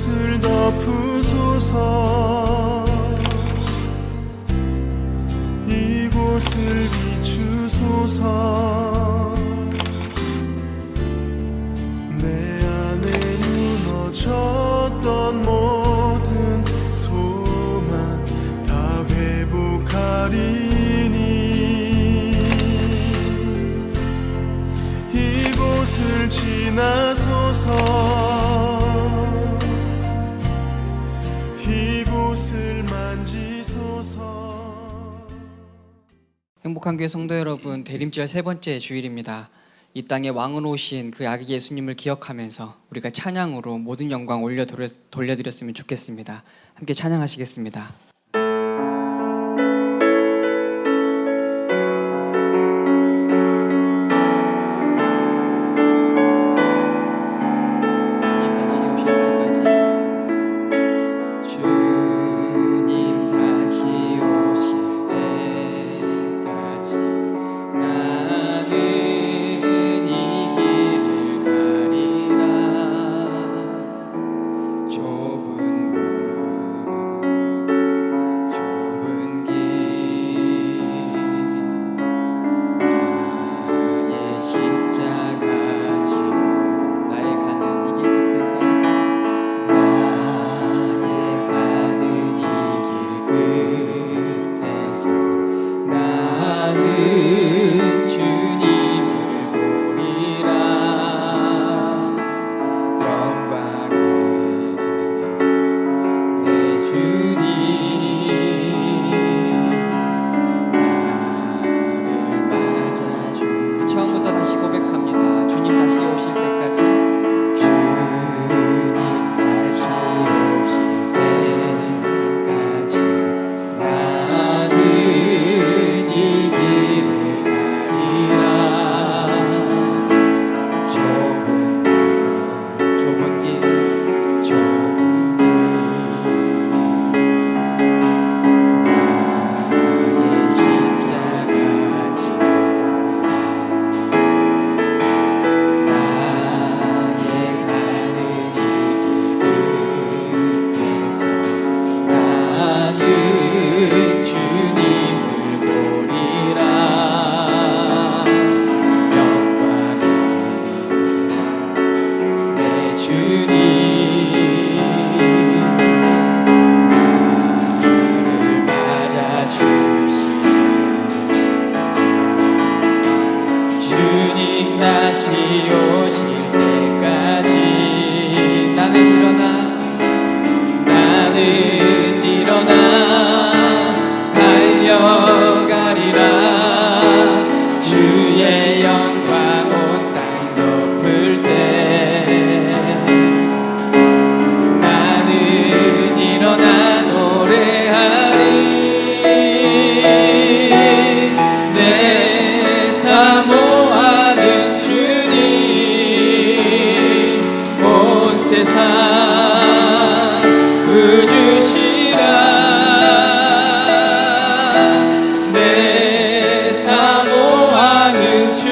이곳을 덮으소서. 이곳을 비추소서. 내 안에 무너졌던 모든 소망 다 회복하리니 이곳을 지나소서. 이곳을 만지소서. 행복한 교회 성도 여러분, 대림절 세 번째 주일입니다. 이 땅에 왕으로 오신 그 아기 예수님을 기억하면서 우리가 찬양으로 모든 영광 돌려드렸으면 좋겠습니다. 함께 찬양하시겠습니다. 다시 오실 때까지 나는 일어나 달려가리라. 주의 영광 온 땅 덮을 때 나는 일어나 노래하리. 내 사모하는 주님 온 세상 구주시라. 내 사모하는 주님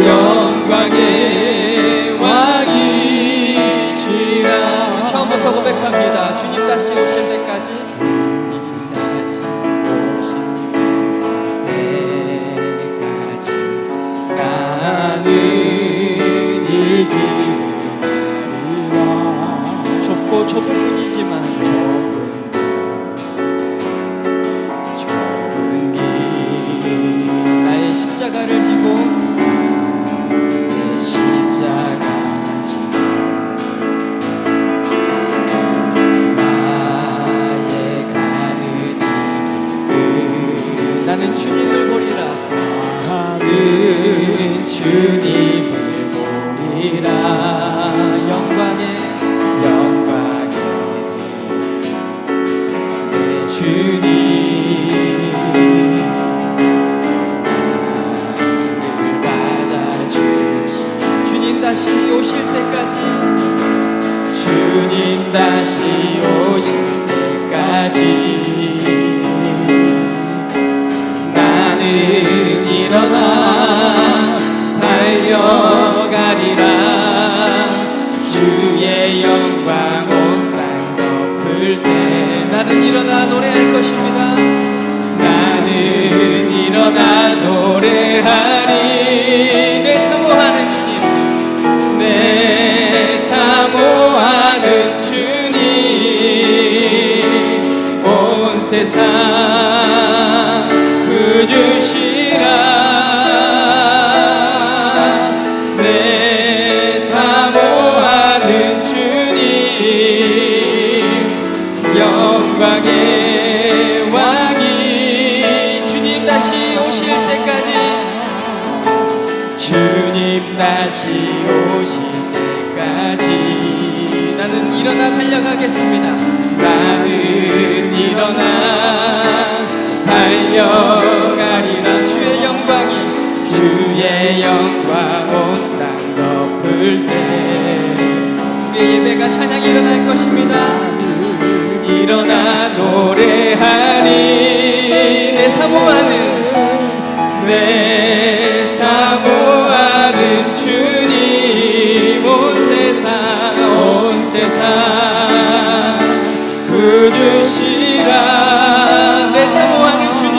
영광의 왕이시라. 처음부터 고백합니다. 주님 다시 오실 때까지 나는 이 길을 가리라. 좁고 좁은 문이지만 좁은 길 나의 십자가를 지고 내 십자가 지고 나의 가는 이 길 나는 주님을 보리라. 나는 주님을 보리라. 영광의 내 주님 나를 맞아주시. 주님 다시 오실 때까지 주님 다시 오실 때까지 나는 일어나 달려가리라. 주의 주님 다시 오실 때까지 나는 일어나 달려가겠습니다. 나는 일어나 달려가리라. 주의 영광 온 땅 덮을 때 우리의 예배가 찬양이 일어날 것입니다. 일어나 노래하리. 내 사모하는 내 사모하는 주님 온 세상 구주시라. 내 사모하는 주님,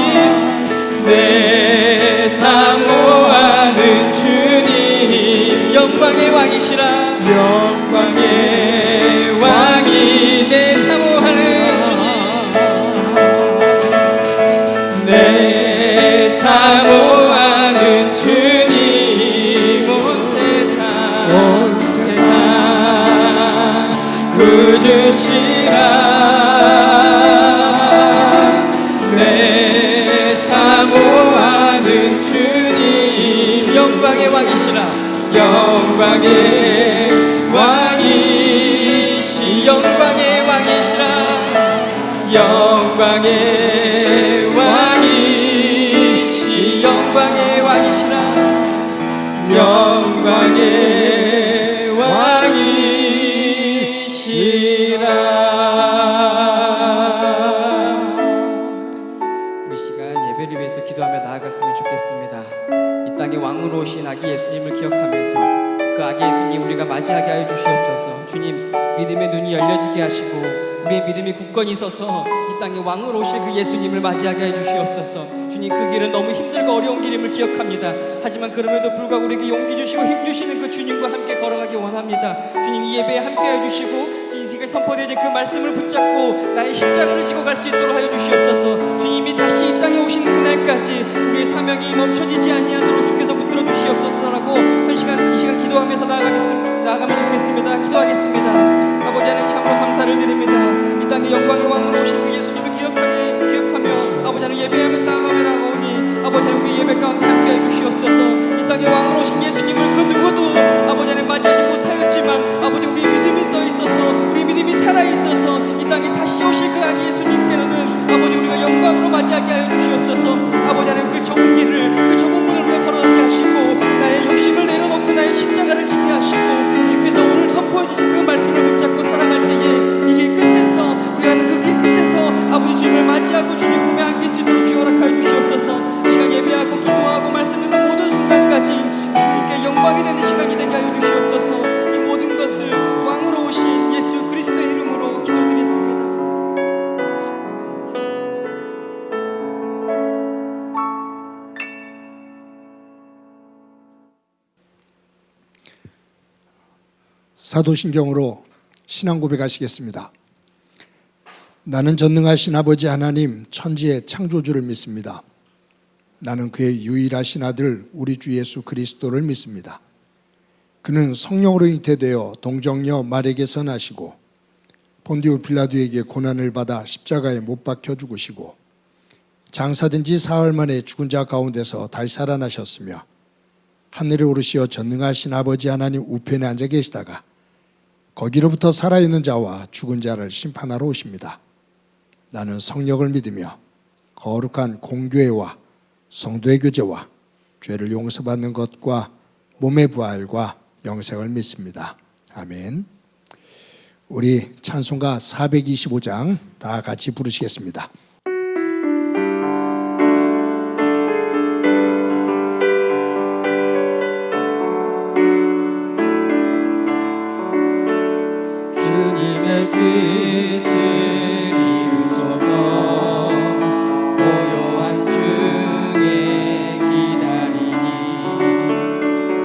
내 사모하는 주님 영광의 왕이시라. 영광의 왕이 내 사모하는 주님, 내 사모하는 주님 온 세상 구주시라. 내 사모하는 주님 영광의 왕이시라. 영광의 왕이시 영광의 왕이시라. 영광의 왕이시 영광의 왕이시라. 영광의 왕이시라. 우리 시간 예배를 위해서 기도하며 나아갔으면 좋겠습니다. 이 땅에 왕으로 오신 아기 예수님을 기억하면서 그 아기 예수님 우리가 맞이하게 하여 주시옵소서. 주님, 믿음의 눈이 열려지게 하시고 우리의 믿음이 굳건히 서서 이 땅에 왕으로 오실 그 예수님을 맞이하게 해 주시옵소서. 주님, 그 길은 너무 힘들고 어려운 길임을 기억합니다. 하지만 그럼에도 불구하고 우리에게 용기 주시고 힘 주시는 그 주님과 함께 걸어가기 원합니다. 주님, 이 예배에 함께 해주시고 인생에 선포되어진 그 말씀을 붙잡고 나의 십자가를 지고 갈 수 있도록 하여 주시옵소서. 주님이 다시 이 땅에 오시는 그날까지 우리의 사명이 멈춰지지 아니하도록 주께서 붙들어 주시옵소서라고 이 시간 기도하면서 나아가면 좋겠습니다. 기도하겠습니다. 아버지 하나님, 참으로 감사를 드립니다. 이 땅에 영광의 왕으로 오신 그 예수님을 기억하며 아버지 하나님 예배하며 나아가오니 아버지 하나님 우리 예배 가운데 함께 해주시옵소서. 이 땅에 왕으로 오신 예수님을 그 누구도 아버지 하나님 맞이하지 못하였지만 아버지 우리 믿음이 떠 있어서 우리 믿음이 살아 있어서 이 땅에 다시 오실 그 아기 예수님께로는 아버지 우리가 영광으로 맞이하게 하여 주시옵소서. 아버지 하나님 그 좁은 길을 그 좁은 문을 우리가 걸어가게 하시고 나의 욕심을 내려놓고 나의 십자가를 지게 하시고 주께서 오늘 선포해 주신 그 말씀을 붙잡고 살아갈 때에 이 길 끝에서 우리가 하는 그 길 끝에서 아버지 주님을 맞이하고 주님 품에 안길 수 있도록 주 허락하여 주시옵소서. 시간 예배하고 기도하고 말씀 듣는 모든 순간까지 주님께 영광이 되는 시간이 되게 하여 주시옵소서. 이 모든 것을 왕으로 오신 예수 그리스도의 이름으로 기도드렸습니다. 사도신경으로 신앙 고백하시겠습니다. 나는 전능하신 아버지 하나님 천지의 창조주를 믿습니다. 나는 그의 유일하신 아들 우리 주 예수 그리스도를 믿습니다. 그는 성령으로 잉태되어 동정녀 마리에게서 나시고 본디오 빌라도에게 고난을 받아 십자가에 못 박혀 죽으시고 장사된 지 사흘 만에 죽은 자 가운데서 다시 살아나셨으며 하늘에 오르시어 전능하신 아버지 하나님 우편에 앉아 계시다가 거기로부터 살아있는 자와 죽은 자를 심판하러 오십니다. 나는 성령을 믿으며 거룩한 공교회와 성도의 교제와 죄를 용서받는 것과 몸의 부활과 영생을 믿습니다. 아멘. 우리 찬송가 425장 다 같이 부르시겠습니다. 주님의 뜻을 이루소서. 고요한 중에 기다리니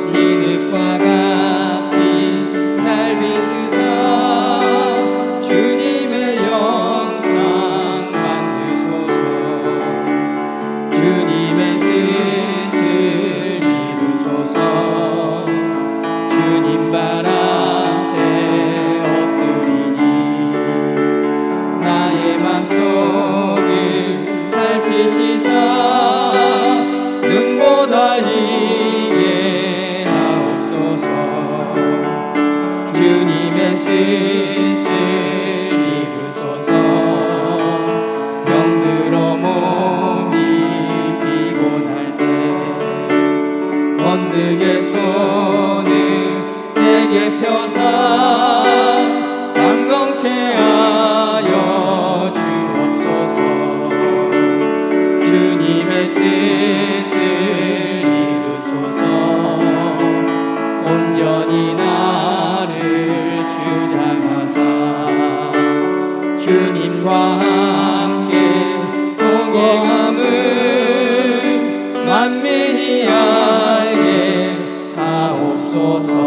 진흙과 같이 날 빚으사 주님의 영상 만드소서. 주의 손을 내게 펴사 강건케 하여 주옵소서. 주님의 뜻을 이루소서. 온전히 나를 주장하사 주님과 함께 동행함을 만민이 알게 하옵소서.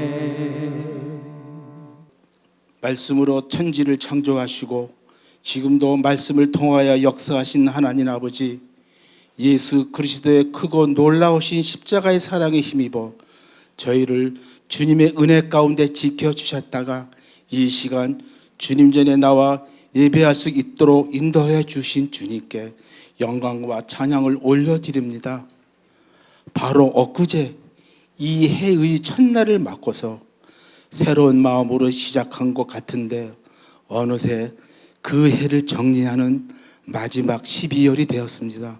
아멘. 말씀으로 천지를 창조하시고 지금도 말씀을 통하여 역사하신 하나님 아버지, 예수 그리스도의 크고 놀라우신 십자가의 사랑에 힘입어 저희를 주님의 은혜 가운데 지켜주셨다가 이 시간 주님 전에 나와 예배할 수 있도록 인도하여 주신 주님께 영광과 찬양을 올려드립니다. 바로 엊그제 이 해의 첫날을 맞고서 새로운 마음으로 시작한 것 같은데 어느새 그 해를 정리하는 마지막 12월이 되었습니다.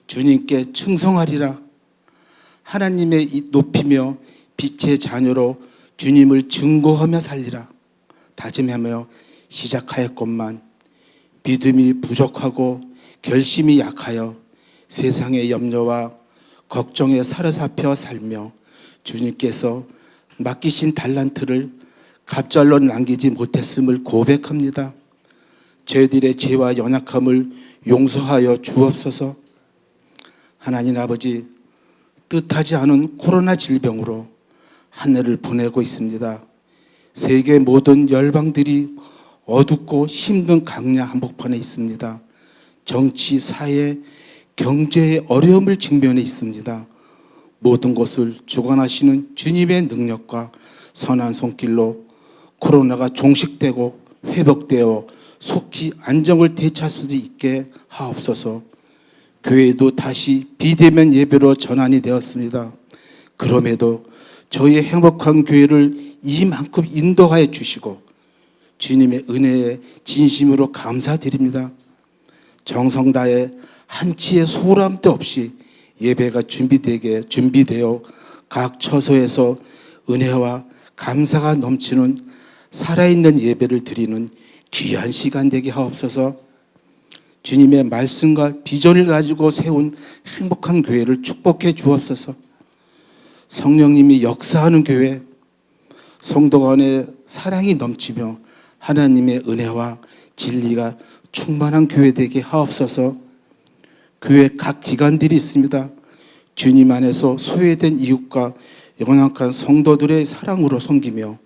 주님께 충성하리라, 하나님의 높이며 빛의 자녀로 주님을 증거하며 살리라 다짐하며 시작하였건만 믿음이 부족하고 결심이 약하여 세상의 염려와 걱정에 사로잡혀 살며 주님께서 맡기신 달란트를 갑절로 남기지 못했음을 고백합니다. 저희들의 죄와 연약함을 용서하여 주옵소서. 하나님 아버지, 뜻하지 않은 코로나 질병으로 한 해를 보내고 있습니다. 세계 모든 열방들이 어둡고 힘든 강야 한복판에 있습니다. 정치, 사회, 경제의 어려움을 직면해 있습니다. 모든 것을 주관하시는 주님의 능력과 선한 손길로 코로나가 종식되고 회복되어 속히 안정을 되찾을 수 있게 하옵소서. 교회도 다시 비대면 예배로 전환이 되었습니다. 그럼에도 저희의 행복한 교회를 이만큼 인도하여 주시고 주님의 은혜에 진심으로 감사드립니다. 정성 다해 한치의 소홀함도 없이 예배가 준비되어 각 처소에서 은혜와 감사가 넘치는 살아있는 예배를 드리는 귀한 시간 되게 하옵소서. 주님의 말씀과 비전을 가지고 세운 행복한 교회를 축복해 주옵소서. 성령님이 역사하는 교회, 성도 간의 사랑이 넘치며 하나님의 은혜와 진리가 충만한 교회 되게 하옵소서. 교회 각 기관들이 있습니다. 주님 안에서 소외된 이웃과 연약한 성도들의 사랑으로 섬기며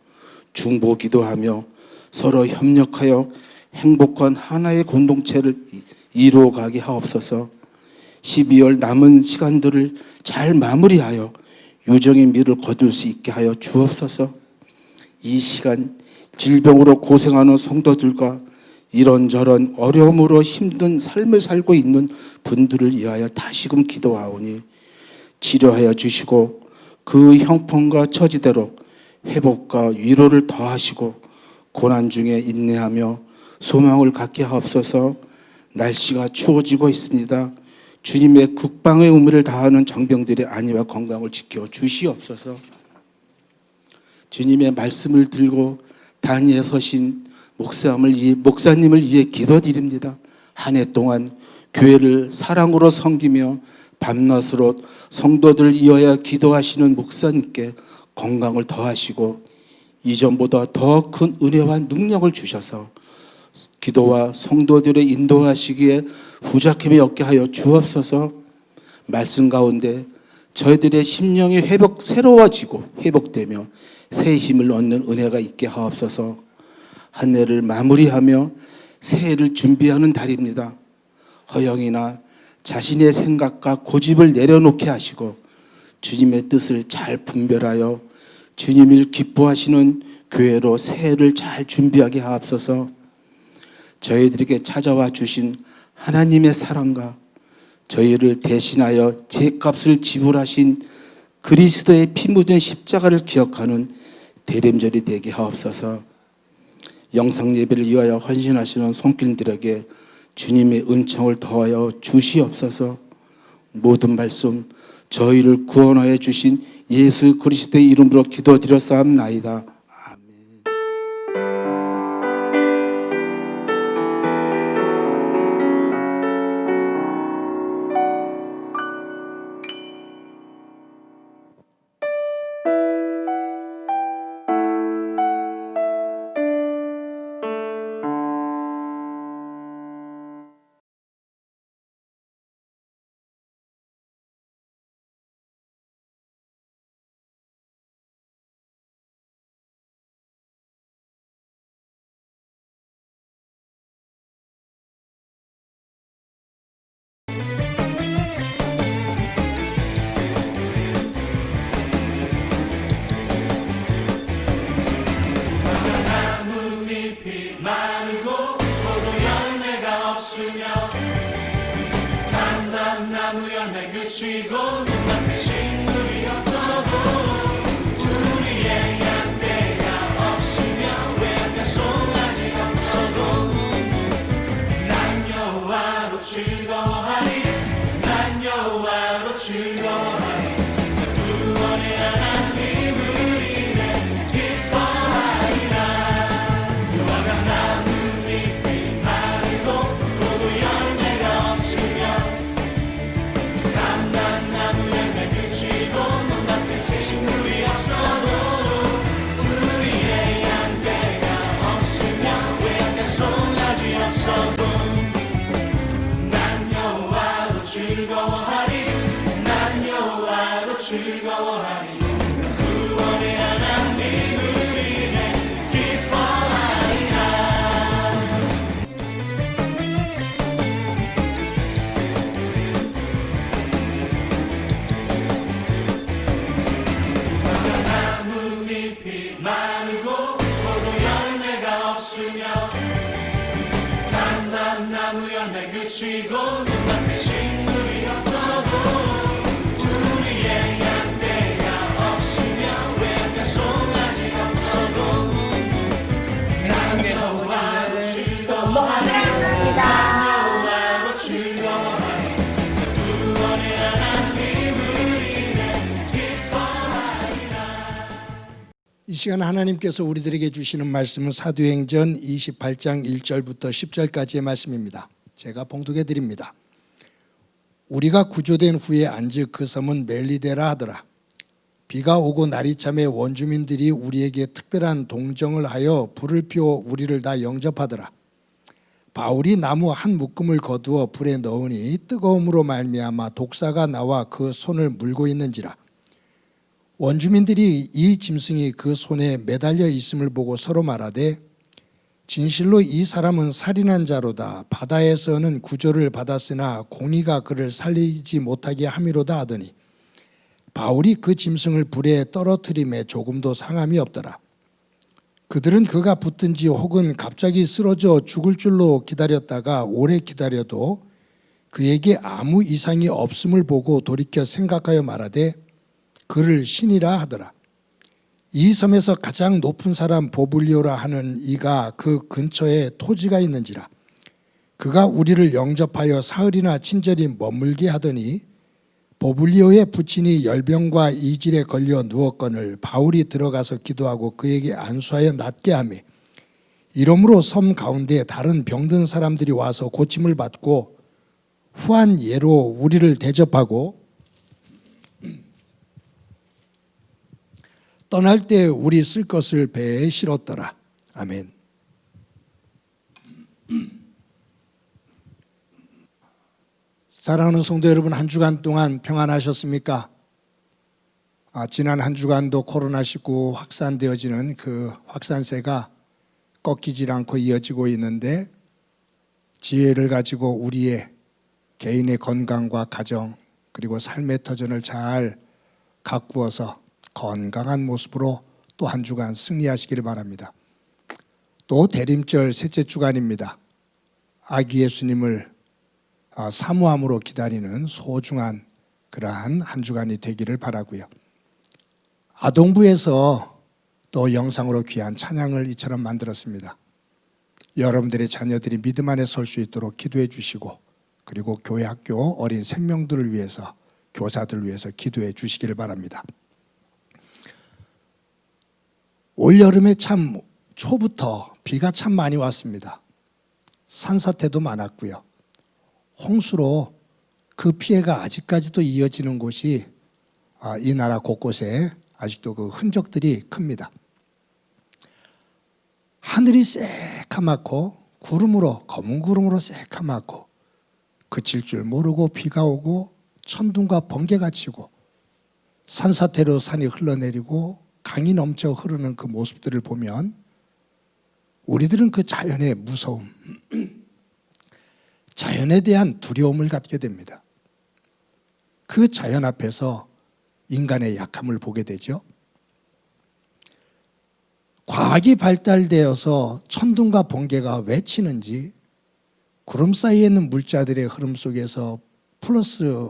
중보 기도하며 서로 협력하여 행복한 하나의 공동체를 이루어가게 하옵소서. 12월 남은 시간들을 잘 마무리하여 유정의 미를 거둘 수 있게 하여 주옵소서. 이 시간 질병으로 고생하는 성도들과 이런저런 어려움으로 힘든 삶을 살고 있는 분들을 위하여 다시금 기도하오니 치료하여 주시고 그 형편과 처지대로 회복과 위로를 더하시고 고난 중에 인내하며 소망을 갖게 하옵소서. 날씨가 추워지고 있습니다. 주님의 국방의 의무를 다하는 정병들의 안위와 건강을 지켜 주시옵소서. 주님의 말씀을 들고 단위에 서신 목사님을 위해 기도드립니다. 한 해 동안 교회를 사랑으로 섬기며 밤낮으로 성도들을 이어야 기도하시는 목사님께 건강을 더하시고 이전보다 더 큰 은혜와 능력을 주셔서 기도와 성도들의 인도하시기에 부작함이 없게 하여 주옵소서. 말씀 가운데 저희들의 심령이 새로워지고 회복되며 새 힘을 얻는 은혜가 있게 하옵소서. 한 해를 마무리하며 새해를 준비하는 달입니다. 허영이나 자신의 생각과 고집을 내려놓게 하시고 주님의 뜻을 잘 분별하여 주님을 기뻐하시는 교회로 새해를 잘 준비하게 하옵소서. 저희들에게 찾아와 주신 하나님의 사랑과 저희를 대신하여 죄값을 지불하신 그리스도의 피 묻은 십자가를 기억하는 대림절이 되게 하옵소서. 영상 예배를 위하여 헌신하시는 손길들에게 주님의 은총을 더하여 주시옵소서. 모든 말씀 저희를 구원하여 주신 예수 그리스도의 이름으로 기도드렸사옵나이다. 아멘. 나뭇잎이 마르고 포도 열매가 없으며 감람나무 열매 그치고 눈앞에 식물이 없어도 우리의 양떼가 없으며 외양간 송아지 없어도 난 여호와로 즐거워하리 난 여호와로 즐거워하리 구원의 하나님을 이내 기뻐하리라. 여호와가 나뭇잎이 마르고 포도 열매가 없으며 감람나무 열매 그치고 눈앞에 식물이 없어도 우리의 양떼가 없으며 외양간 송아지 없어도 난 여호와로 즐거워하리 난 여호와로 즐거워하리 구원의 하나님을 인해 기뻐하리라. 나뭇잎이 마르고 포도 열매가 없으며 감람나무 열매 그치고 눈앞에 식물이 없어도 우리의 양떼가 없으며 외양간 송아지 없어도 난 여호와로 즐거워하리 난 여호와로 즐거워하리 구원의 하나님을 인해 기뻐하리라. 이 시간 하나님께서 우리들에게 주시는 말씀은 사도행전 28장 1절부터 10절까지의 말씀입니다. 제가 봉독해 드립니다. 우리가 구조된 후에 안즉 그 섬은 멜리데라 하더라. 비가 오고 날이 참에 원주민들이 우리에게 특별한 동정을 하여 불을 피워 우리를 다 영접하더라. 바울이 나무 한 묶음을 거두어 불에 넣으니 뜨거움으로 말미암아 독사가 나와 그 손을 물고 있는지라. 원주민들이 이 짐승이 그 손에 매달려 있음을 보고 서로 말하되 진실로 이 사람은 살인한 자로다. 바다에서는 구조를 받았으나 공의가 그를 살리지 못하게 함이로다 하더니 바울이 그 짐승을 불에 떨어뜨림에 조금도 상함이 없더라. 그들은 그가 붙든지 혹은 갑자기 쓰러져 죽을 줄로 기다렸다가 오래 기다려도 그에게 아무 이상이 없음을 보고 돌이켜 생각하여 말하되 그를 신이라 하더라. 이 섬에서 가장 높은 사람 보블리오라 하는 이가 그 근처에 토지가 있는지라. 그가 우리를 영접하여 사흘이나 친절히 머물게 하더니 보블리오의 부친이 열병과 이질에 걸려 누웠거늘 바울이 들어가서 기도하고 그에게 안수하여 낫게 하며 이러므로 섬 가운데 다른 병든 사람들이 와서 고침을 받고 후한 예로 우리를 대접하고 떠날 때 우리 쓸 것을 배에 실었더라. 아멘. 사랑하는 성도 여러분, 한 주간 동안 평안하셨습니까? 지난 한 주간도 코로나19 확산되어지는 그 확산세가 꺾이질 않고 이어지고 있는데 지혜를 가지고 우리의 개인의 건강과 가정 그리고 삶의 터전을 잘 가꾸어서 건강한 모습으로 또 한 주간 승리하시기를 바랍니다. 또 대림절 셋째 주간입니다. 아기 예수님을 사모함으로 기다리는 소중한 그러한 한 주간이 되기를 바라고요. 아동부에서 또 영상으로 귀한 찬양을 이처럼 만들었습니다. 여러분들의 자녀들이 믿음 안에 설 수 있도록 기도해 주시고, 그리고 교회 학교 어린 생명들을 위해서, 교사들을 위해서 기도해 주시기를 바랍니다. 올여름에 참 초부터 비가 참 많이 왔습니다. 산사태도 많았고요. 홍수로 그 피해가 아직까지도 이어지는 곳이 이 나라 곳곳에 아직도 그 흔적들이 큽니다. 하늘이 새카맣고 구름으로, 검은 구름으로 새카맣고 그칠 줄 모르고 비가 오고 천둥과 번개가 치고 산사태로 산이 흘러내리고 강이 넘쳐 흐르는 그 모습들을 보면 우리들은 그 자연의 무서움, 자연에 대한 두려움을 갖게 됩니다. 그 자연 앞에서 인간의 약함을 보게 되죠. 과학이 발달되어서 천둥과 번개가 왜 치는지, 구름 사이에 있는 물자들의 흐름 속에서 플러스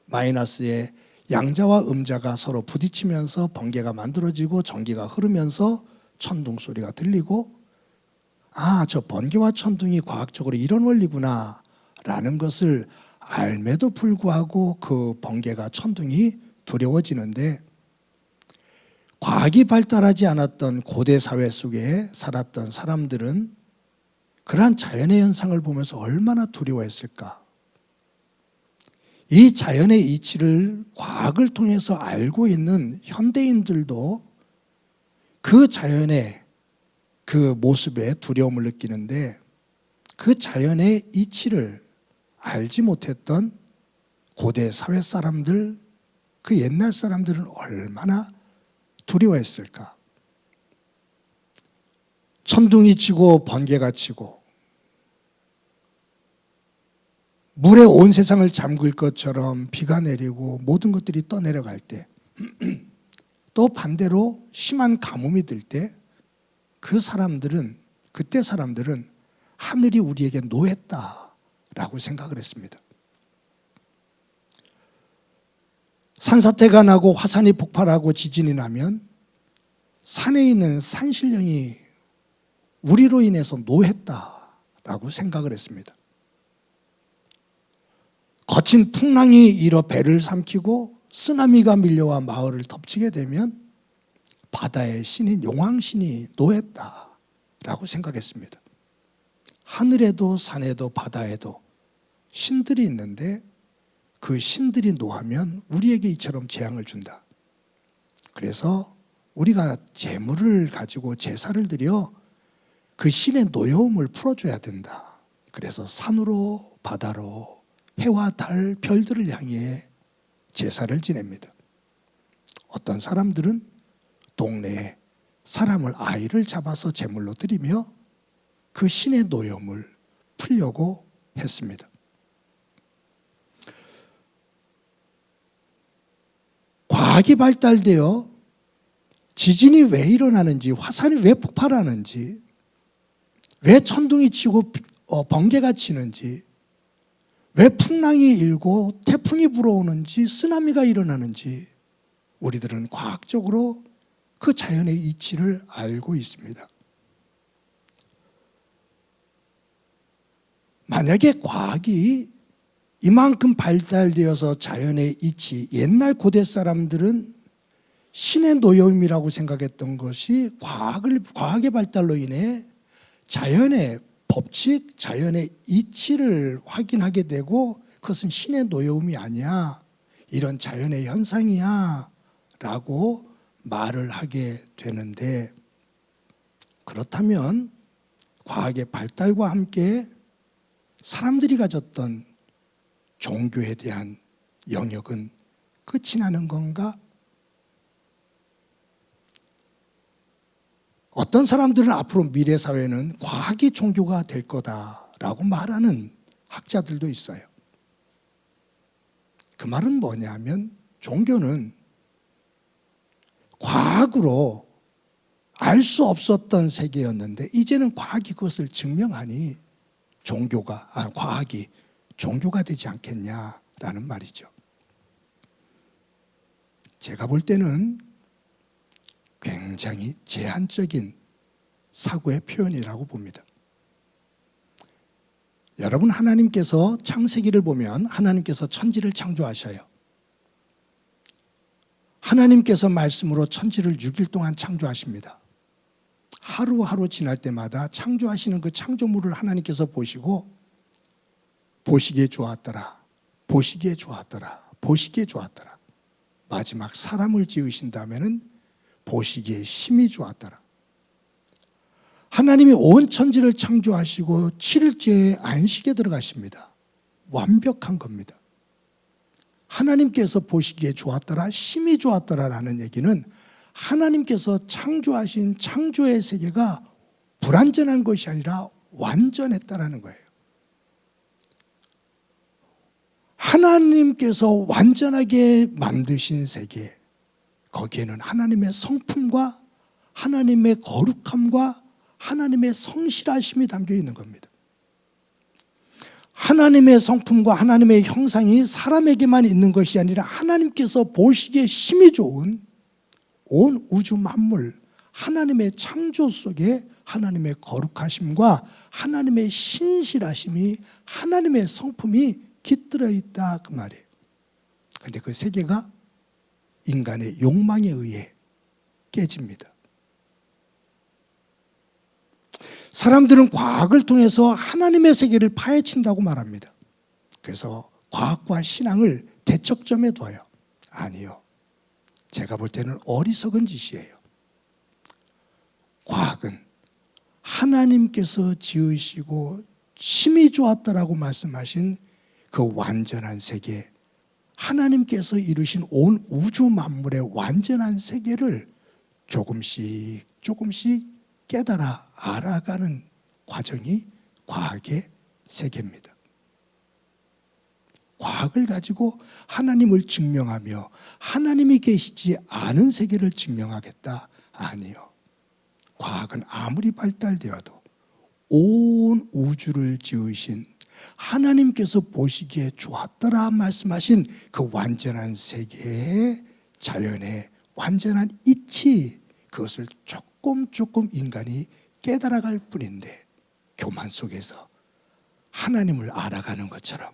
마이너스의 양자와 음자가 서로 부딪히면서 번개가 만들어지고 전기가 흐르면서 천둥 소리가 들리고, 저 번개와 천둥이 과학적으로 이런 원리구나 라는 것을 알매도 불구하고 그 번개가 천둥이 두려워지는데, 과학이 발달하지 않았던 고대 사회 속에 살았던 사람들은 그러한 자연의 현상을 보면서 얼마나 두려워했을까. 이 자연의 이치를 과학을 통해서 알고 있는 현대인들도 그 자연의 그 모습에 두려움을 느끼는데, 그 자연의 이치를 알지 못했던 고대 사회 사람들, 그 옛날 사람들은 얼마나 두려워했을까. 천둥이 치고 번개가 치고 물에 온 세상을 잠글 것처럼 비가 내리고 모든 것들이 떠내려갈 때, 또 반대로 심한 가뭄이 들 때, 그때 사람들은 하늘이 우리에게 노했다라고 생각을 했습니다. 산사태가 나고 화산이 폭발하고 지진이 나면 산에 있는 산신령이 우리로 인해서 노했다라고 생각을 했습니다. 거친 풍랑이 일어 배를 삼키고 쓰나미가 밀려와 마을을 덮치게 되면 바다의 신인 용왕신이 노했다라고 생각했습니다. 하늘에도 산에도 바다에도 신들이 있는데 그 신들이 노하면 우리에게 이처럼 재앙을 준다. 그래서 우리가 재물을 가지고 제사를 드려 그 신의 노여움을 풀어줘야 된다. 그래서 산으로 바다로 해와 달 별들을 향해 제사를 지냅니다. 어떤 사람들은 동네에 아이를 잡아서 제물로 드리며 그 신의 노여움을 풀려고 했습니다. 과학이 발달되어 지진이 왜 일어나는지, 화산이 왜 폭발하는지, 왜 천둥이 치고 번개가 치는지, 왜 풍랑이 일고 태풍이 불어오는지, 쓰나미가 일어나는지 우리들은 과학적으로 그 자연의 이치를 알고 있습니다. 만약에 과학이 이만큼 발달되어서 자연의 이치, 옛날 고대 사람들은 신의 노여움이라고 생각했던 것이 과학의 발달로 인해 자연의 법칙, 자연의 이치를 확인하게 되고 그것은 신의 노여움이 아니야, 이런 자연의 현상이야 라고 말을 하게 되는데, 그렇다면 과학의 발달과 함께 사람들이 가졌던 종교에 대한 영역은 끝이 나는 건가? 어떤 사람들은 앞으로 미래 사회는 과학이 종교가 될 거다라고 말하는 학자들도 있어요. 그 말은 뭐냐면, 종교는 과학으로 알 수 없었던 세계였는데 이제는 과학이 그것을 증명하니 과학이 종교가 되지 않겠냐라는 말이죠. 제가 볼 때는 굉장히 제한적인 사고의 표현이라고 봅니다. 여러분, 하나님께서 창세기를 보면 하나님께서 천지를 창조하셔요. 하나님께서 말씀으로 천지를 6일 동안 창조하십니다. 하루하루 지날 때마다 창조하시는 그 창조물을 하나님께서 보시고 보시기에 좋았더라, 보시기에 좋았더라, 보시기에 좋았더라. 마지막 사람을 지으신 다음에는 보시기에 심히 좋았더라. 하나님이 온 천지를 창조하시고 7일째에 안식에 들어가십니다. 완벽한 겁니다. 하나님께서 보시기에 좋았더라, 심히 좋았더라라는 얘기는 하나님께서 창조하신 창조의 세계가 불완전한 것이 아니라 완전했다라는 거예요. 하나님께서 완전하게 만드신 세계, 거기에는 하나님의 성품과 하나님의 거룩함과 하나님의 성실하심이 담겨 있는 겁니다. 하나님의 성품과 하나님의 형상이 사람에게만 있는 것이 아니라 하나님께서 보시기에 심히 좋은 온 우주 만물, 하나님의 창조 속에 하나님의 거룩하심과 하나님의 신실하심이, 하나님의 성품이 깃들어 있다, 그 말이에요. 그런데 그 세계가 인간의 욕망에 의해 깨집니다. 사람들은 과학을 통해서 하나님의 세계를 파헤친다고 말합니다. 그래서 과학과 신앙을 대척점에 둬요. 아니요. 제가 볼 때는 어리석은 짓이에요. 과학은 하나님께서 지으시고 심히 좋았다라고 말씀하신 그 완전한 세계, 하나님께서 이루신 온 우주 만물의 완전한 세계를 조금씩 조금씩 깨달아 알아가는 과정이 과학의 세계입니다. 과학을 가지고 하나님을 증명하며 하나님이 계시지 않은 세계를 증명하겠다? 아니요. 과학은 아무리 발달되어도 온 우주를 지으신 하나님께서 보시기에 좋았더라 말씀하신 그 완전한 세계의 자연의 완전한 이치, 그것을 조금 인간이 깨달아갈 뿐인데 교만 속에서 하나님을 알아가는 것처럼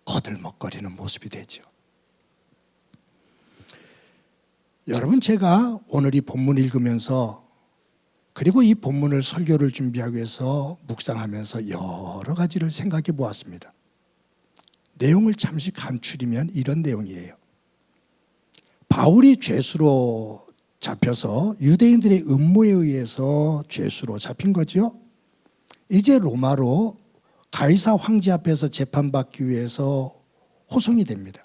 거들먹거리는 모습이 되죠. 여러분, 제가 오늘 이 본문 읽으면서, 그리고 이 본문을 설교를 준비하기 위해서 묵상하면서 여러 가지를 생각해 보았습니다. 내용을 잠시 감추리면 이런 내용이에요. 바울이 죄수로 잡혀서 유대인들의 음모에 의해서 죄수로 잡힌 거죠. 이제 로마로 가이사 황제 앞에서 재판받기 위해서 호송이 됩니다.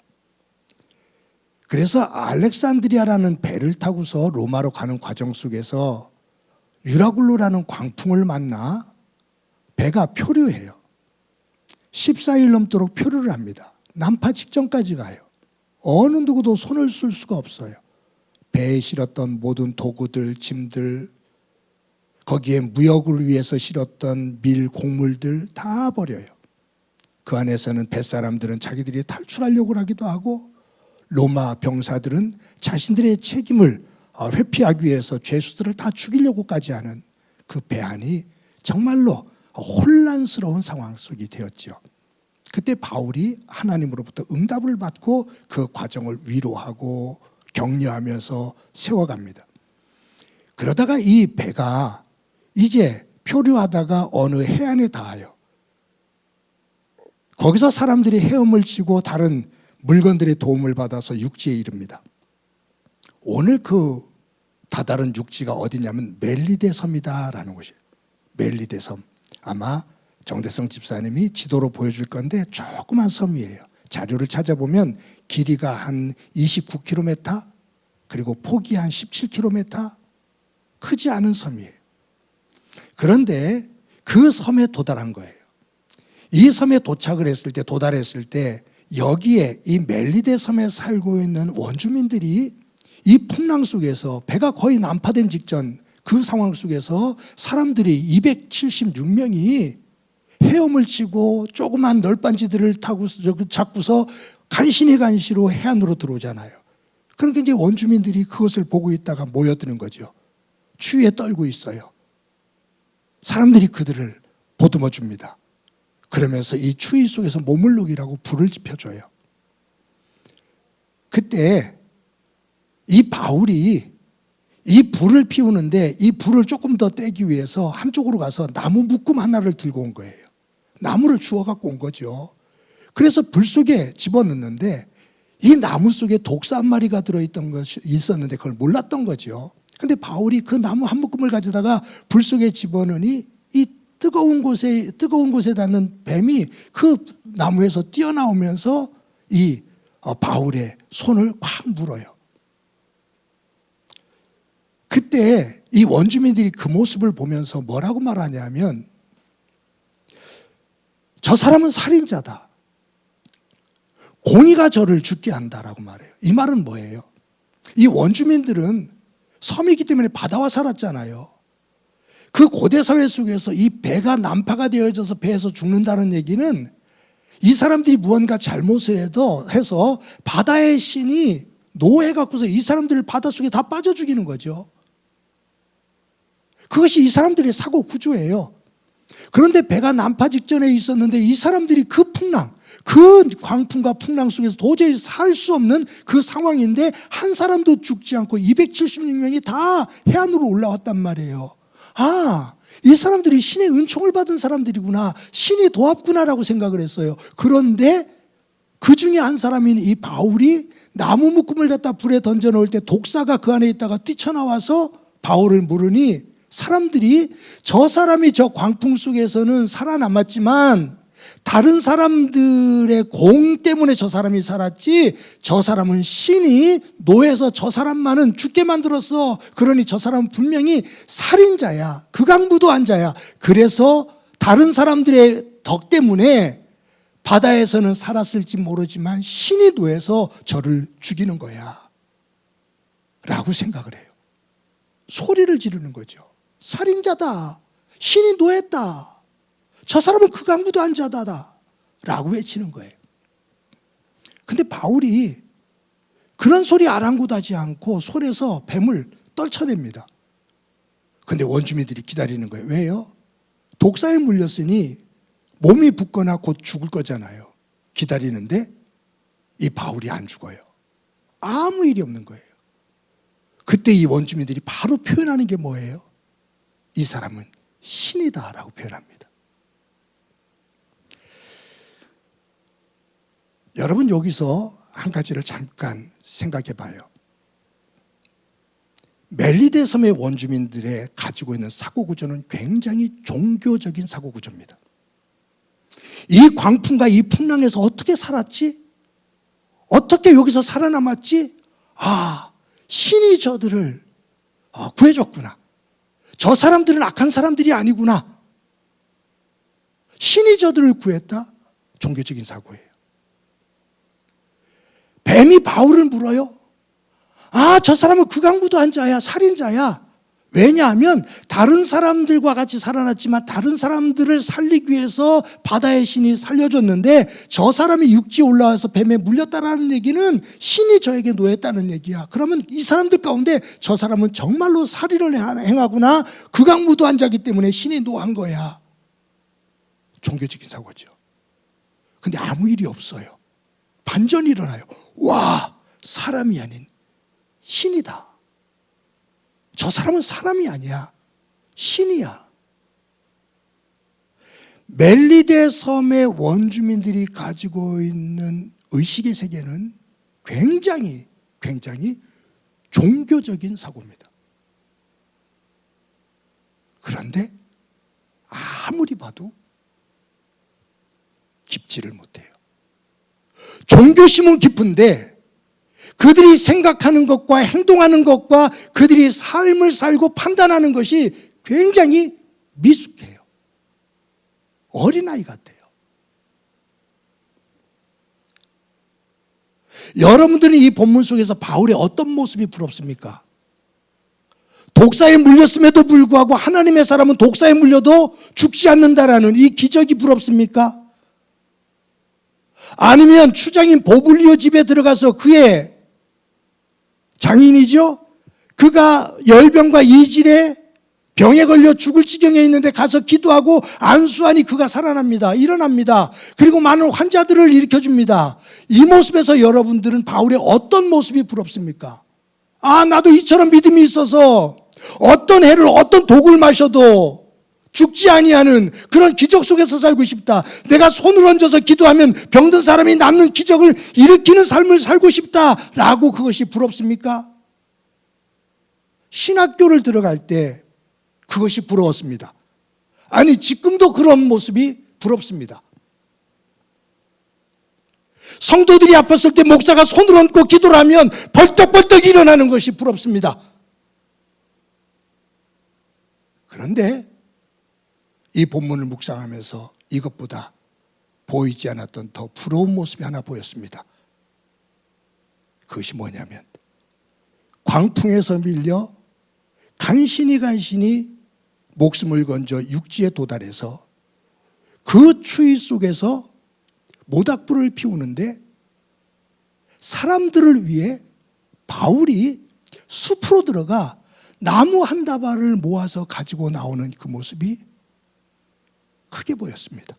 그래서 알렉산드리아라는 배를 타고서 로마로 가는 과정 속에서 유라굴로라는 광풍을 만나 배가 표류해요. 14일 넘도록 표류를 합니다. 난파 직전까지 가요. 어느 누구도 손을 쓸 수가 없어요. 배에 실었던 모든 도구들, 짐들, 거기에 무역을 위해서 실었던 밀, 곡물들 다 버려요. 그 안에서는 뱃사람들은 자기들이 탈출하려고 하기도 하고, 로마 병사들은 자신들의 책임을 회피하기 위해서 죄수들을 다 죽이려고까지 하는 그 배 안이 정말로 혼란스러운 상황 속이 되었죠. 그때 바울이 하나님으로부터 응답을 받고 그 과정을 위로하고 격려하면서 세워갑니다. 그러다가 이 배가 이제 표류하다가 어느 해안에 닿아요. 거기서 사람들이 헤엄을 치고 다른 물건들의 도움을 받아서 육지에 이릅니다. 오늘 그 다다른 육지가 어디냐면 멜리데 섬이다라는 곳이에요. 멜리데 섬. 아마 정대성 집사님이 지도로 보여줄 건데 조그만 섬이에요. 자료를 찾아보면 길이가 한 29km, 그리고 폭이 한 17km, 크지 않은 섬이에요. 그런데 그 섬에 도달한 거예요. 이 섬에 도달했을 때 여기에 이 멜리데 섬에 살고 있는 원주민들이 이 풍랑 속에서 배가 거의 난파된 직전 그 상황 속에서 사람들이 276명이 헤엄을 치고 조그만 널빤지들을 타고 잡고서 간신히로 해안으로 들어오잖아요. 그러니까 이제 원주민들이 그것을 보고 있다가 모여드는 거죠. 추위에 떨고 있어요. 사람들이 그들을 보듬어 줍니다. 그러면서 이 추위 속에서 머물르기라고 불을 지펴줘요. 그때 이 바울이 이 불을 피우는데 이 불을 조금 더 떼기 위해서 한쪽으로 가서 나무 묶음 하나를 들고 온 거예요. 나무를 주워 갖고 온 거죠. 그래서 불 속에 집어넣는데 이 나무 속에 독사 한 마리가 들어있던 것이 있었는데 그걸 몰랐던 거죠. 근데 바울이 그 나무 한 묶음을 가져다가 불 속에 집어넣으니 이 뜨거운 곳에 닿는 뱀이 그 나무에서 뛰어나오면서 이 바울의 손을 콱 물어요. 그때 이 원주민들이 그 모습을 보면서 뭐라고 말하냐면 저 사람은 살인자다. 공의가 저를 죽게 한다라고 말해요. 이 말은 뭐예요? 이 원주민들은 섬이기 때문에 바다와 살았잖아요. 그 고대 사회 속에서 이 배가 난파가 되어져서 배에서 죽는다는 얘기는 이 사람들이 무언가 잘못을 해서 바다의 신이 노해갖고서 이 사람들을 바닷속에 다 빠져 죽이는 거죠. 그것이 이 사람들의 사고 구조예요. 그런데 배가 난파 직전에 있었는데 이 사람들이 그 풍랑, 그 광풍과 풍랑 속에서 도저히 살 수 없는 그 상황인데 한 사람도 죽지 않고 276명이 다 해안으로 올라왔단 말이에요. 아, 이 사람들이 신의 은총을 받은 사람들이구나, 신이 도왔구나라고 생각을 했어요. 그런데 그 중에 한 사람인 이 바울이 나무 묶음을 갖다 불에 던져 놓을 때 독사가 그 안에 있다가 뛰쳐나와서 바울을 물으니 사람들이 저 사람이 저 광풍 속에서는 살아남았지만 다른 사람들의 공 때문에 저 사람이 살았지 저 사람은 신이 노해서 저 사람만은 죽게 만들었어. 그러니 저 사람은 분명히 살인자야. 극악무도한 자야. 그래서 다른 사람들의 덕 때문에 바다에서는 살았을지 모르지만 신이 노해서 저를 죽이는 거야 라고 생각을 해요. 소리를 지르는 거죠. 살인자다. 신이 노했다. 저 사람은 극악무도한 자다 라고 외치는 거예요. 근데 바울이 그런 소리 아랑곳하지 않고 손에서 뱀을 떨쳐냅니다. 근데 원주민들이 기다리는 거예요. 왜요? 독사에 물렸으니 몸이 붓거나 곧 죽을 거잖아요. 기다리는데 이 바울이 안 죽어요. 아무 일이 없는 거예요. 그때 이 원주민들이 바로 표현하는 게 뭐예요? 이 사람은 신이다 라고 표현합니다. 여러분, 여기서 한 가지를 잠깐 생각해 봐요. 멜리데 섬의 원주민들의 가지고 있는 사고구조는 굉장히 종교적인 사고구조입니다. 이 광풍과 이 풍랑에서 어떻게 살았지? 어떻게 여기서 살아남았지? 아, 신이 저들을 구해줬구나. 저 사람들은 악한 사람들이 아니구나. 신이 저들을 구했다? 종교적인 사고예요. 뱀이 바울을 물어요. 아, 저 사람은 극악무도한 자야, 살인자야. 왜냐하면 다른 사람들과 같이 살아났지만 다른 사람들을 살리기 위해서 바다의 신이 살려줬는데 저 사람이 육지에 올라와서 뱀에 물렸다라는 얘기는 신이 저에게 노했다는 얘기야. 그러면 이 사람들 가운데 저 사람은 정말로 살인을 행하구나. 극악무도한 자기 때문에 신이 노한 거야. 종교적인 사고죠. 근데 아무 일이 없어요. 반전이 일어나요. 와, 사람이 아닌 신이다. 저 사람은 사람이 아니야. 신이야. 멜리데 섬의 원주민들이 가지고 있는 의식의 세계는 굉장히 종교적인 사고입니다. 그런데 아무리 봐도 깊지를 못해요. 종교심은 깊은데 그들이 생각하는 것과 행동하는 것과 그들이 삶을 살고 판단하는 것이 굉장히 미숙해요. 어린아이 같아요. 여러분들은 이 본문 속에서 바울의 어떤 모습이 부럽습니까? 독사에 물렸음에도 불구하고 하나님의 사람은 독사에 물려도 죽지 않는다라는 이 기적이 부럽습니까? 아니면 추장인 보블리오 집에 들어가서 그의 장인이죠? 그가 열병과 이질에 병에 걸려 죽을 지경에 있는데 가서 기도하고 안수하니 그가 살아납니다. 일어납니다. 그리고 많은 환자들을 일으켜줍니다. 이 모습에서 여러분들은 바울의 어떤 모습이 부럽습니까? 아, 나도 이처럼 믿음이 있어서 어떤 해를 어떤 독을 마셔도 죽지 아니하는 그런 기적 속에서 살고 싶다. 내가 손을 얹어서 기도하면 병든 사람이 낫는 기적을 일으키는 삶을 살고 싶다라고 그것이 부럽습니까? 신학교를 들어갈 때 그것이 부러웠습니다. 아니, 지금도 그런 모습이 부럽습니다. 성도들이 아팠을 때 목사가 손을 얹고 기도를 하면 벌떡벌떡 일어나는 것이 부럽습니다. 그런데 이 본문을 묵상하면서 이것보다 보이지 않았던 더 부러운 모습이 하나 보였습니다. 그것이 뭐냐면 광풍에서 밀려 간신히 목숨을 건져 육지에 도달해서 그 추위 속에서 모닥불을 피우는데 사람들을 위해 바울이 숲으로 들어가 나무 한 다발을 모아서 가지고 나오는 그 모습이 크게 보였습니다.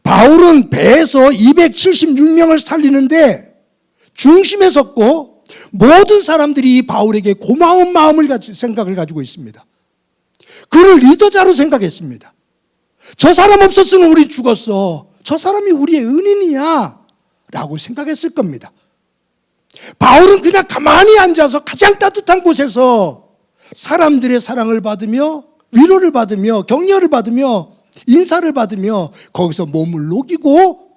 바울은 배에서 276명을 살리는데 중심에 섰고 모든 사람들이 바울에게 고마운 생각을 가지고 있습니다. 그를 리더자로 생각했습니다. 저 사람 없었으면 우리 죽었어. 저 사람이 우리의 은인이야 라고 생각했을 겁니다. 바울은 그냥 가만히 앉아서 가장 따뜻한 곳에서 사람들의 사랑을 받으며 위로를 받으며 격려를 받으며 인사를 받으며 거기서 몸을 녹이고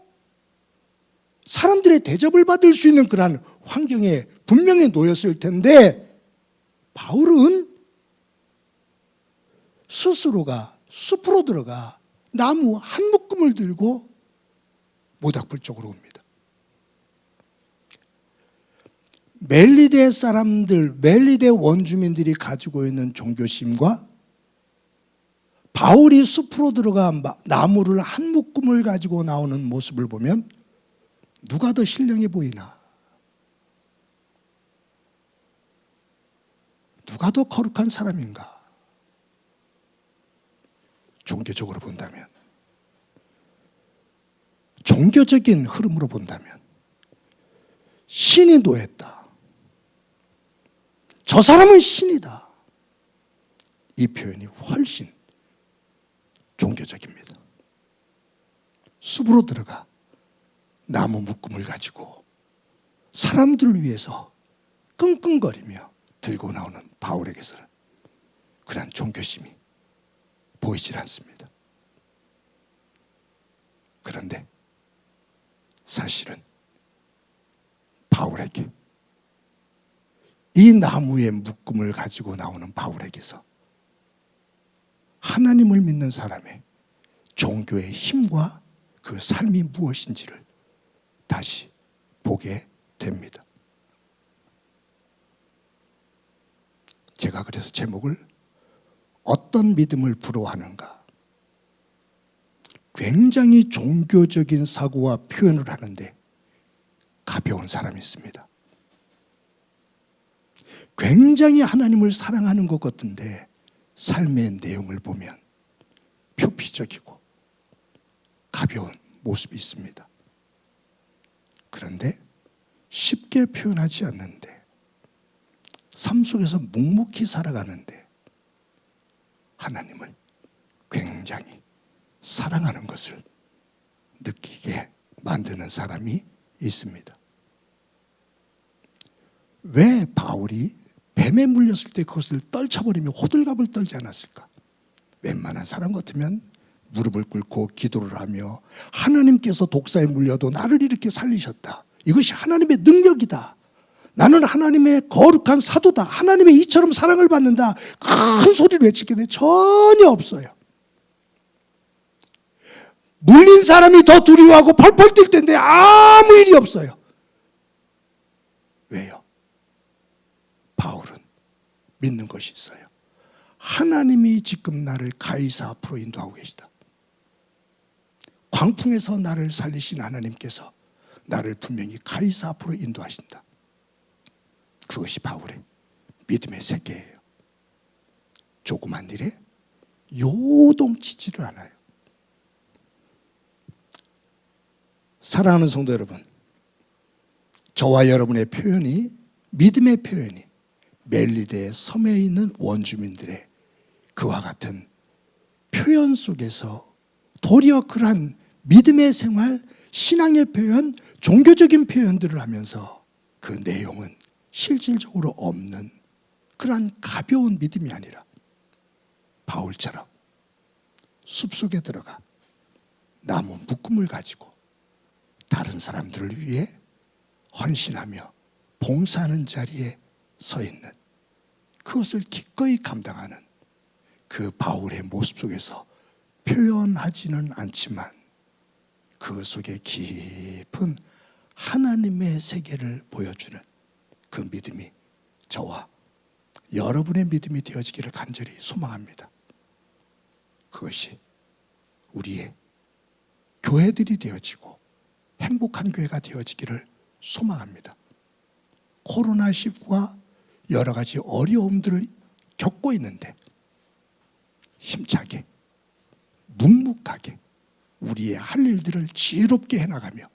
사람들의 대접을 받을 수 있는 그런 환경에 분명히 놓였을 텐데 바울은 스스로가 숲으로 들어가 나무 한 묶음을 들고 모닥불 쪽으로 옵니다. 멜리데 사람들, 멜리데 원주민들이 가지고 있는 종교심과 바울이 숲으로 들어가 나무를 한 묶음을 가지고 나오는 모습을 보면 누가 더 신령해 보이나? 누가 더 거룩한 사람인가? 종교적으로 본다면, 종교적인 흐름으로 본다면 신이 노했다. 저 사람은 신이다. 이 표현이 훨씬 종교적입니다. 숲으로 들어가 나무 묶음을 가지고 사람들을 위해서 끙끙거리며 들고 나오는 바울에게서는 그런 종교심이 보이질 않습니다. 그런데 사실은 바울에게 이 나무의 묶음을 가지고 나오는 바울에게서 하나님을 믿는 사람의 종교의 힘과 그 삶이 무엇인지를 다시 보게 됩니다. 제가 그래서 제목을 어떤 믿음을 부러워하는가? 굉장히 종교적인 사고와 표현을 하는데 가벼운 사람이 있습니다. 굉장히 하나님을 사랑하는 것 같은데 삶의 내용을 보면 표피적이고 가벼운 모습이 있습니다. 그런데 쉽게 표현하지 않는데 삶 속에서 묵묵히 살아가는데 하나님을 굉장히 사랑하는 것을 느끼게 만드는 사람이 있습니다. 왜 바울이 뱀에 물렸을 때 그것을 떨쳐버리며 호들갑을 떨지 않았을까? 웬만한 사람 같으면 무릎을 꿇고 기도를 하며 하나님께서 독사에 물려도 나를 이렇게 살리셨다. 이것이 하나님의 능력이다. 나는 하나님의 거룩한 사도다. 하나님의 이처럼 사랑을 받는다. 큰 소리를 외치겠네. 전혀 없어요. 물린 사람이 더 두려워하고 펄펄 뛸 텐데 아무 일이 없어요. 왜요? 바울은 믿는 것이 있어요. 하나님이 지금 나를 가이사 앞으로 인도하고 계시다. 광풍에서 나를 살리신 하나님께서 나를 분명히 가이사 앞으로 인도하신다. 그것이 바울의 믿음의 세계예요. 조그만 일에 요동치지를 않아요. 사랑하는 성도 여러분, 저와 여러분의 표현이, 믿음의 표현이 멜리데의 섬에 있는 원주민들의 그와 같은 표현 속에서 도리어 그러한 믿음의 생활, 신앙의 표현, 종교적인 표현들을 하면서 그 내용은 실질적으로 없는 그러한 가벼운 믿음이 아니라 바울처럼 숲속에 들어가 나무 묶음을 가지고 다른 사람들을 위해 헌신하며 봉사하는 자리에 서 있는, 그것을 기꺼이 감당하는 그 바울의 모습 속에서 표현하지는 않지만 그 속에 깊은 하나님의 세계를 보여주는 그 믿음이 저와 여러분의 믿음이 되어지기를 간절히 소망합니다. 그것이 우리의 교회들이 되어지고 행복한 교회가 되어지기를 소망합니다. 코로나19와 여러 가지 어려움들을 겪고 있는데 힘차게, 묵묵하게 우리의 할 일들을 지혜롭게 해나가며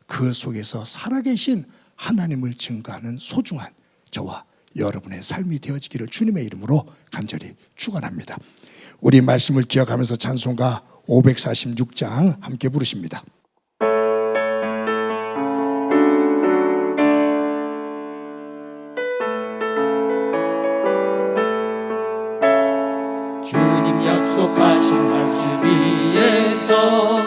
그 속에서 살아계신 하나님을 증거하는 소중한 저와 여러분의 삶이 되어지기를 주님의 이름으로 간절히 축원합니다. 우리 말씀을 기억하면서 찬송가 546장 함께 부르십니다. 주님 약속하신 말씀 위에서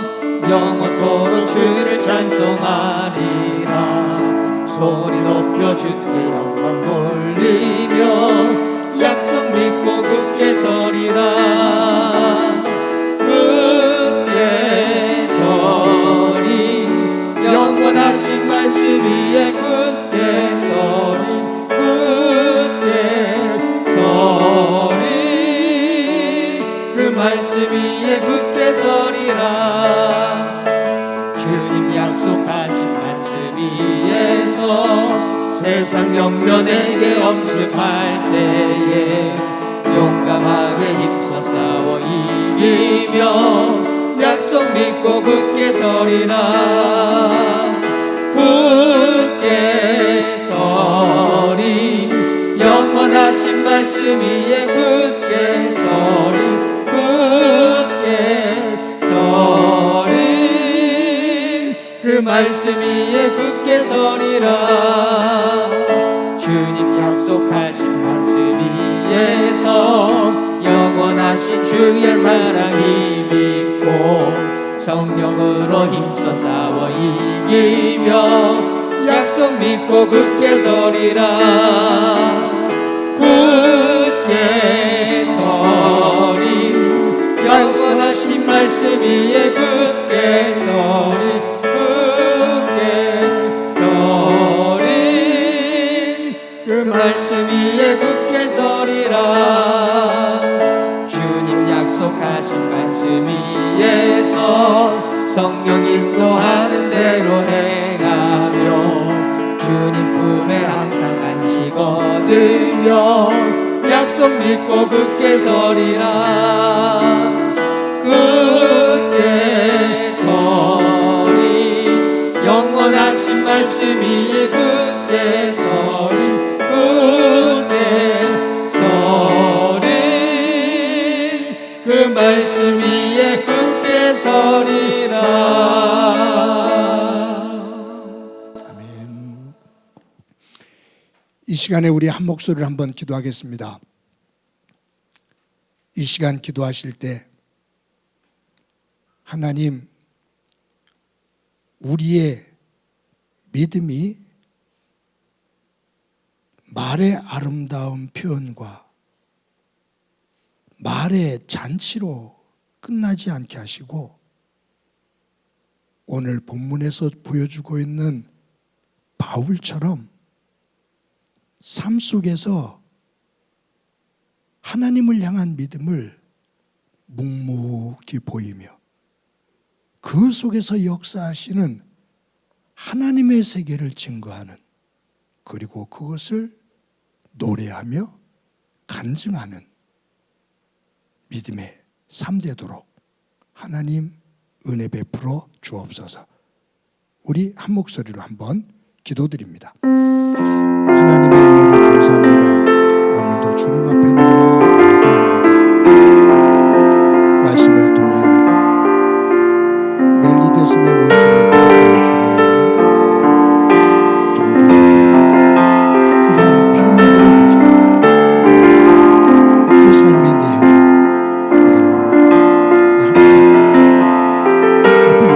영원토록 주를 찬송하리라. 소리 높여 주께 영광 돌리며 약속 믿고 굳게 서리라. 굳게 서리, 영원하신 말씀 위에 굳게 서리, 굳게 서리, 그 말씀 위에 굳게 서리라. 주님 약속하신 말씀 위에서 세상 영면에게 엄습할 때에 용감하게 힘써 싸워 이기며 약속 믿고 굳게 서리라. 굳게 서리, 영원하신 말씀 위에 굳게 서리, 굳게 서리, 그 말씀 위에 굳게 서리라. 주님 약속하신 말씀 위에서 영원하신 주의 사랑이 믿고 성령으로 힘써 싸워 이기며 약속 믿고 굳게 서리라. 굳게 서리, 영원하신 말씀 위에 굳게 서리, 굳게 서리, 그 말씀 위에 굳게 서리라. 주님 약속하신 말씀 위에서 성령 인도하는 대로 행하며 주님 품에 항상 안식 얻으며 약속 믿고 굳게 서리라. 굳게 서리, 영원하신 말씀 위에 굳게 서리, 굳게 서리, 그 말씀 위에 굳게 서리라. 아멘. 이 시간에 우리 한 목소리를 한번 기도하겠습니다. 이 시간 기도하실 때 하나님, 우리의 믿음이 말의 아름다운 표현과 말의 잔치로 끝나지 않게 하시고 오늘 본문에서 보여주고 있는 바울처럼 삶 속에서 하나님을 향한 믿음을 묵묵히 보이며 그 속에서 역사하시는 하나님의 세계를 증거하는, 그리고 그것을 노래하며 간증하는 믿음의 삶 되도록 하나님 은혜 베풀어 주옵소서. 우리 한 목소리로 한번 기도드립니다. 하나님의 은혜를 감사합니다. 오늘도 주님 앞에 나와 예배합니다. 말씀을 통해 멜리데섬의 원주민들을 보여주고 있는 종교적인 그런 표현들을 보지만 그 삶의 내용은 매우 얕은 가벼운 그 삶의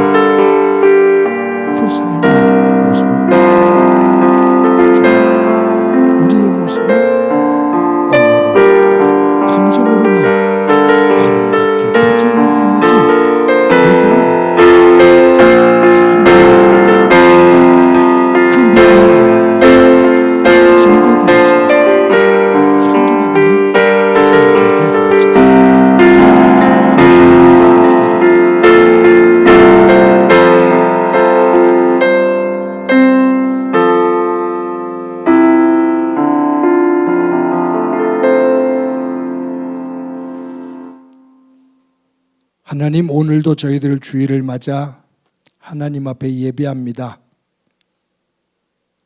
모습을 보니 주님, 우리의 모습이 언어로 감정으로만 아름답게 포장되어진 믿음이 아니라 삶으로 그 믿음의 내용이 증거되어지는 향기가 되는 삶이 되게 하옵소서. 예수님의 이름으로 하나님, 오늘도 저희들 주일을 맞아 하나님 앞에 예배합니다.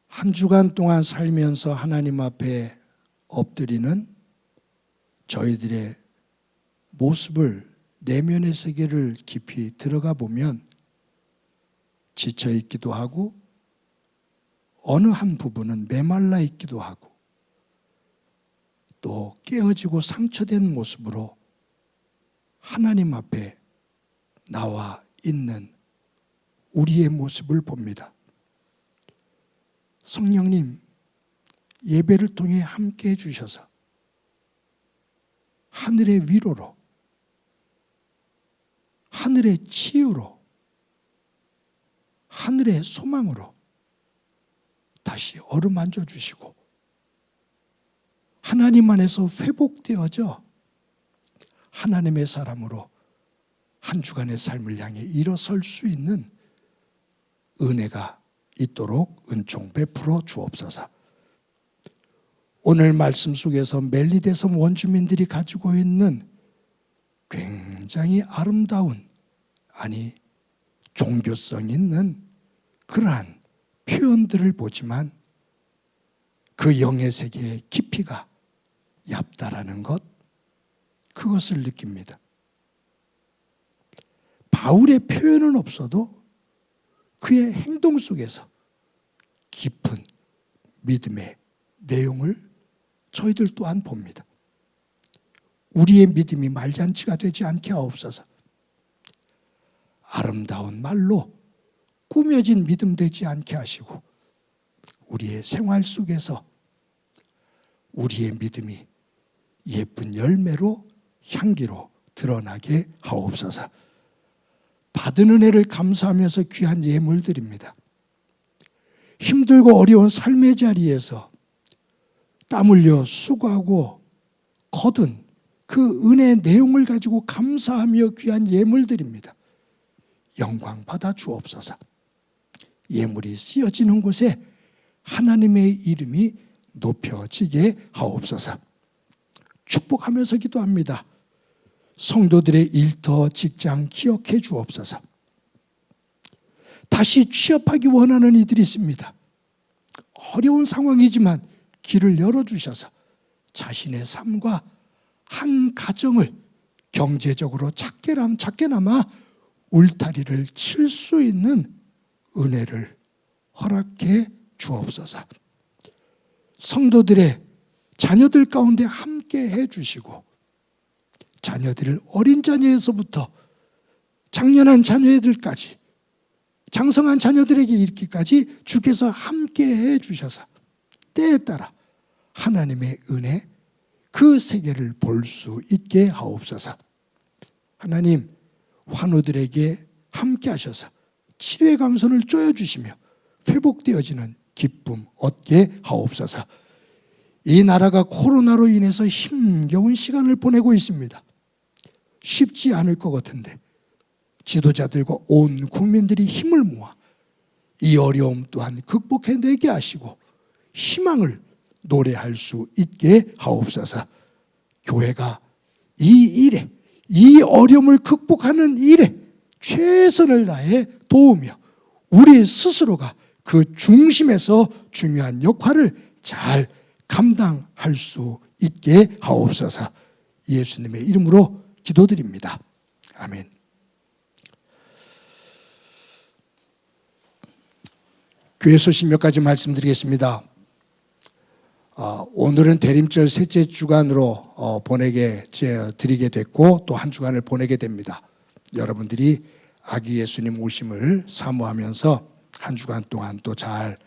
한 주간 동안 살면서 하나님 앞에 엎드리는 저희들의 모습을, 내면의 세계를 깊이 들어가 보면 지쳐 있기도 하고 어느 한 부분은 메말라 있기도 하고 또 깨어지고 상처된 모습으로 하나님 앞에 나와 있는 우리의 모습을 봅니다. 성령님, 예배를 통해 함께 해주셔서 하늘의 위로로, 하늘의 치유로, 하늘의 소망으로 다시 어루만져 주시고 하나님 안에서 회복되어져 하나님의 사람으로 한 주간의 삶을 향해 일어설 수 있는 은혜가 있도록 은총 베풀어 주옵소서. 오늘 말씀 속에서 멜리데섬 원주민들이 가지고 있는 굉장히 아름다운, 아니 종교성 있는 그러한 표현들을 보지만 그 영의 세계의 깊이가 얕다라는 것, 그것을 느낍니다. 바울의 표현은 없어도 그의 행동 속에서 깊은 믿음의 내용을 저희들 또한 봅니다. 우리의 믿음이 말잔치가 되지 않게 하옵소서. 아름다운 말로 꾸며진 믿음 되지 않게 하시고 우리의 생활 속에서 우리의 믿음이 예쁜 열매로 향기로 드러나게 하옵소서. 받은 은혜를 감사하면서 귀한 예물 드립니다. 힘들고 어려운 삶의 자리에서 땀 흘려 수고하고 거둔 그 은혜의 내용을 가지고 감사하며 귀한 예물 드립니다. 영광 받아 주옵소서. 예물이 쓰여지는 곳에 하나님의 이름이 높여지게 하옵소서. 축복하면서 기도합니다. 성도들의 일터, 직장 기억해 주옵소서. 다시 취업하기 원하는 이들이 있습니다. 어려운 상황이지만 길을 열어주셔서 자신의 삶과 한 가정을 경제적으로 작게나마 울타리를 칠 수 있는 은혜를 허락해 주옵소서. 성도들의 자녀들 가운데 함께 해주시고 자녀들을 어린 자녀에서부터 장년한 자녀들까지 장성한 자녀들에게 이르기까지 주께서 함께 해주셔서 때에 따라 하나님의 은혜 그 세계를 볼 수 있게 하옵소서. 하나님, 환우들에게 함께 하셔서 치료의 강선을 쪼여주시며 회복되어지는 기쁨 얻게 하옵소서. 이 나라가 코로나로 인해서 힘겨운 시간을 보내고 있습니다. 쉽지 않을 것 같은데 지도자들과 온 국민들이 힘을 모아 이 어려움 또한 극복해내게 하시고 희망을 노래할 수 있게 하옵소서. 교회가 이 일에 이 어려움을 극복하는 일에 최선을 다해 도우며 우리 스스로가 그 중심에서 중요한 역할을 잘 감당할 수 있게 하옵소서. 예수님의 이름으로 기도드립니다. 아멘. 교회 소식 몇 가지 말씀드리겠습니다. 오늘은 대림절 셋째 주간으로 드리게 됐고 또 한 주간을 보내게 됩니다. 여러분들이 아기 예수님 오심을 사모하면서 한 주간 동안 또 잘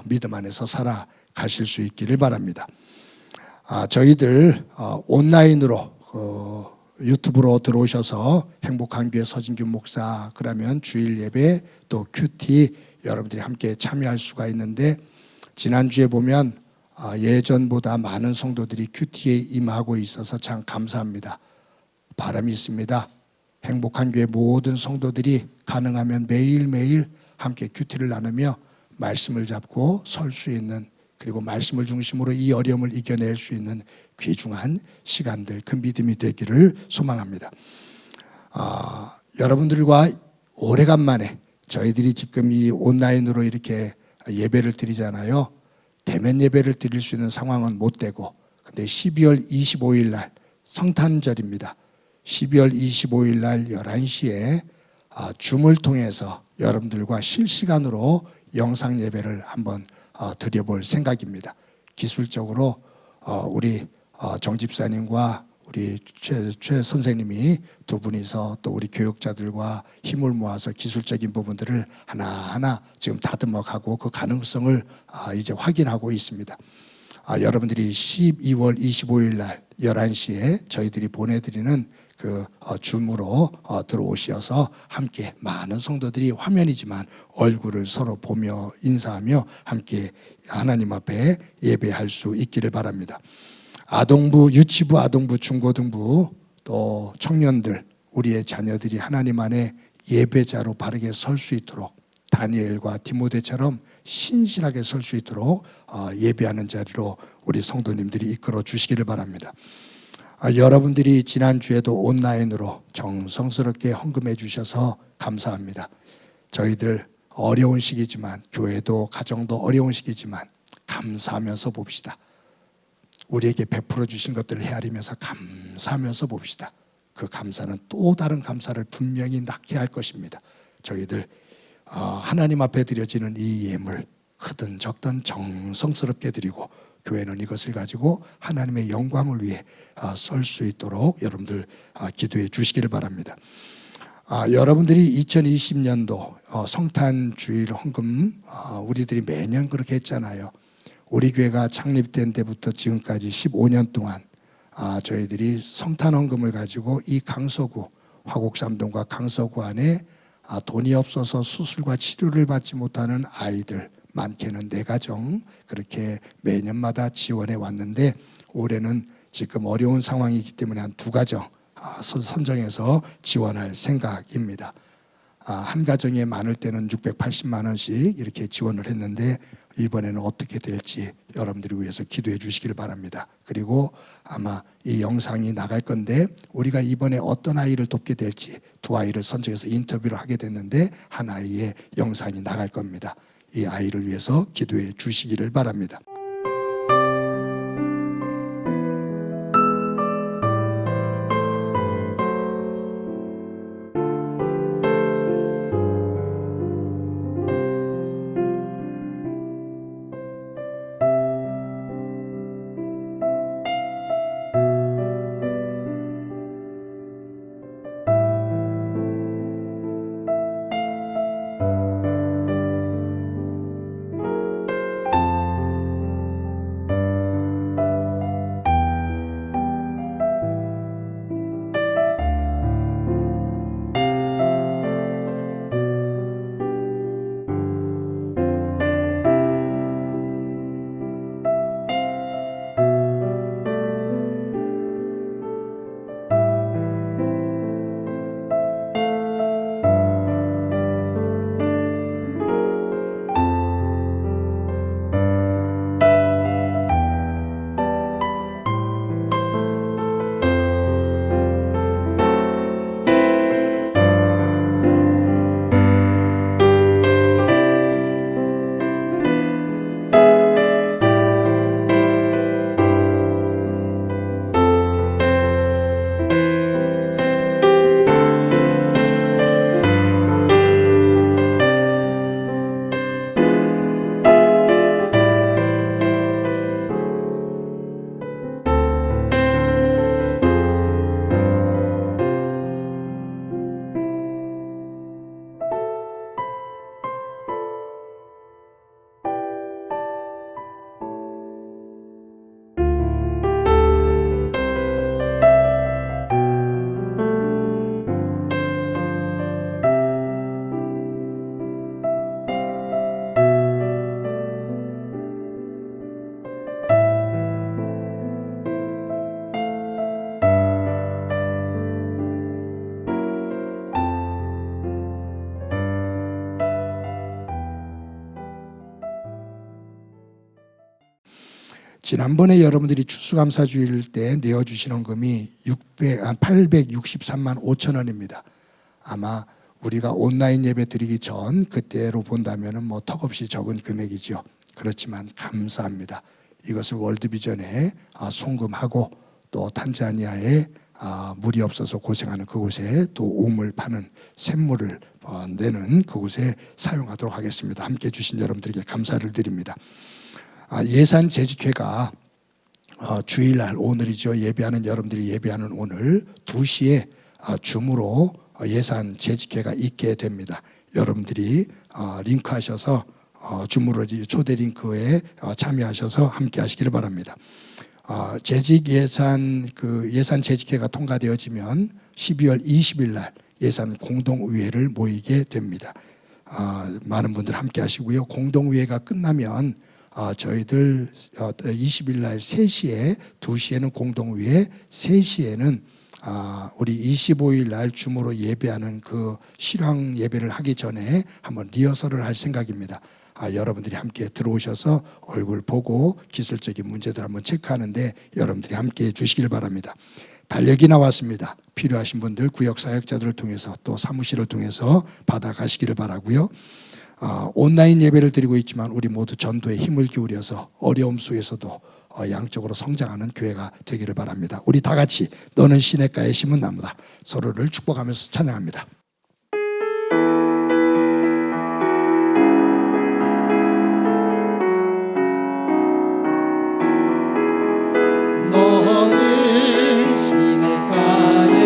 믿음 안에서 살아가실 수 있기를 바랍니다. 저희들 온라인으로 유튜브로 들어오셔서 행복한 교회 서진규 목사, 그러면 주일 예배, 또 큐티 여러분들이 함께 참여할 수가 있는데, 지난주에 보면 예전보다 많은 성도들이 큐티에 임하고 있어서 참 감사합니다. 바람이 있습니다. 행복한 교회 모든 성도들이 가능하면 매일매일 함께 큐티를 나누며 말씀을 잡고 설 수 있는, 그리고 말씀을 중심으로 이 어려움을 이겨낼 수 있는 귀중한 시간들, 그 믿음이 되기를 소망합니다. 여러분들과 오래간만에 저희들이 지금 이 온라인으로 이렇게 예배를 드리잖아요. 대면 예배를 드릴 수 있는 상황은 못 되고, 근데 12월 25일 날 성탄절입니다. 12월 25일 날 11시에 줌을 통해서 여러분들과 실시간으로 영상 예배를 한번 드려볼 생각입니다. 기술적으로 우리 정 집사님과 우리 최 선생님이 두 분이서 또 우리 교육자들과 힘을 모아서 기술적인 부분들을 하나하나 지금 다듬어가고 그 가능성을 이제 확인하고 있습니다. 여러분들이 12월 25일 날 11시에 저희들이 보내드리는 그 줌으로 들어오셔서 함께 많은 성도들이 화면이지만 얼굴을 서로 보며 인사하며 함께 하나님 앞에 예배할 수 있기를 바랍니다. 아동부, 유치부, 아동부, 중고등부, 또 청년들, 우리의 자녀들이 하나님 안에 예배자로 바르게 설 수 있도록, 다니엘과 디모데처럼 신실하게 설 수 있도록 예배하는 자리로 우리 성도님들이 이끌어 주시기를 바랍니다. 여러분들이 지난주에도 온라인으로 정성스럽게 헌금해 주셔서 감사합니다. 저희들 어려운 시기지만, 교회도 가정도 어려운 시기지만 감사하면서 봅시다. 우리에게 베풀어 주신 것들을 헤아리면서 감사하면서 봅시다. 그 감사는 또 다른 감사를 분명히 낳게 할 것입니다. 저희들 하나님 앞에 드려지는 이 예물, 크든 적든 정성스럽게 드리고, 교회는 이것을 가지고 하나님의 영광을 위해 설 수 있도록 여러분들 기도해 주시기를 바랍니다. 여러분들이 2020년도 성탄주일 헌금 우리들이 매년 그렇게 했잖아요. 우리 교회가 창립된 때부터 지금까지 15년 동안 저희들이 성탄 헌금을 가지고 이 강서구, 화곡삼동과 강서구 안에 돈이 없어서 수술과 치료를 받지 못하는 아이들, 많게는 4가정, 그렇게 매년마다 지원해 왔는데, 올해는 지금 어려운 상황이기 때문에 한 2가정 선정해서 지원할 생각입니다. 한 가정에 많을 때는 680만 원씩 이렇게 지원을 했는데, 이번에는 어떻게 될지 여러분들을 위해서 기도해 주시길 바랍니다. 그리고 아마 이 영상이 나갈 건데, 우리가 이번에 어떤 아이를 돕게 될지 2아이를 선정해서 인터뷰를 하게 됐는데, 한 아이의 영상이 나갈 겁니다. 이 아이를 위해서 기도해 주시기를 바랍니다. 지난번에 여러분들이 추수감사주일 때 내어주신 금이 863만 5천 원입니다. 아마 우리가 온라인 예배 드리기 전 그때로 본다면 뭐 턱없이 적은 금액이죠. 그렇지만 감사합니다. 이것을 월드비전에 송금하고 또 탄자니아에 물이 없어서 고생하는 그곳에 또 우물 파는 샘물을 내는 그곳에 사용하도록 하겠습니다. 함께해 주신 여러분들에게 감사를 드립니다. 예산 재직회가 주일날 오늘이죠. 예배하는 여러분들이 예배하는 오늘 2시에 줌으로 예산 재직회가 있게 됩니다. 여러분들이 링크하셔서 줌으로 초대 링크에 참여하셔서 함께 하시기를 바랍니다. 재직 예산 예산 재직회가 통과되어지면 12월 20일 날 예산 공동의회를 모이게 됩니다. 많은 분들 함께 하시고요. 공동의회가 끝나면 저희들 20일 날 3시에 2시에는 공동의회, 3시에는 우리 25일 날 줌으로 예배하는 그 실황 예배를 하기 전에 한번 리허설을 할 생각입니다. 여러분들이 함께 들어오셔서 얼굴 보고 기술적인 문제들 한번 체크하는데 여러분들이 함께 해 주시길 바랍니다. 달력이 나왔습니다. 필요하신 분들 구역 사역자들을 통해서 또 사무실을 통해서 받아가시기를 바라고요. 온라인 예배를 드리고 있지만 우리 모두 전도에 힘을 기울여서 어려움 속에서도 양적으로 성장하는 교회가 되기를 바랍니다. 우리 다 같이 너는 시냇가에 심은 나무다. 서로를 축복하면서 찬양합니다. 너는 시냇가에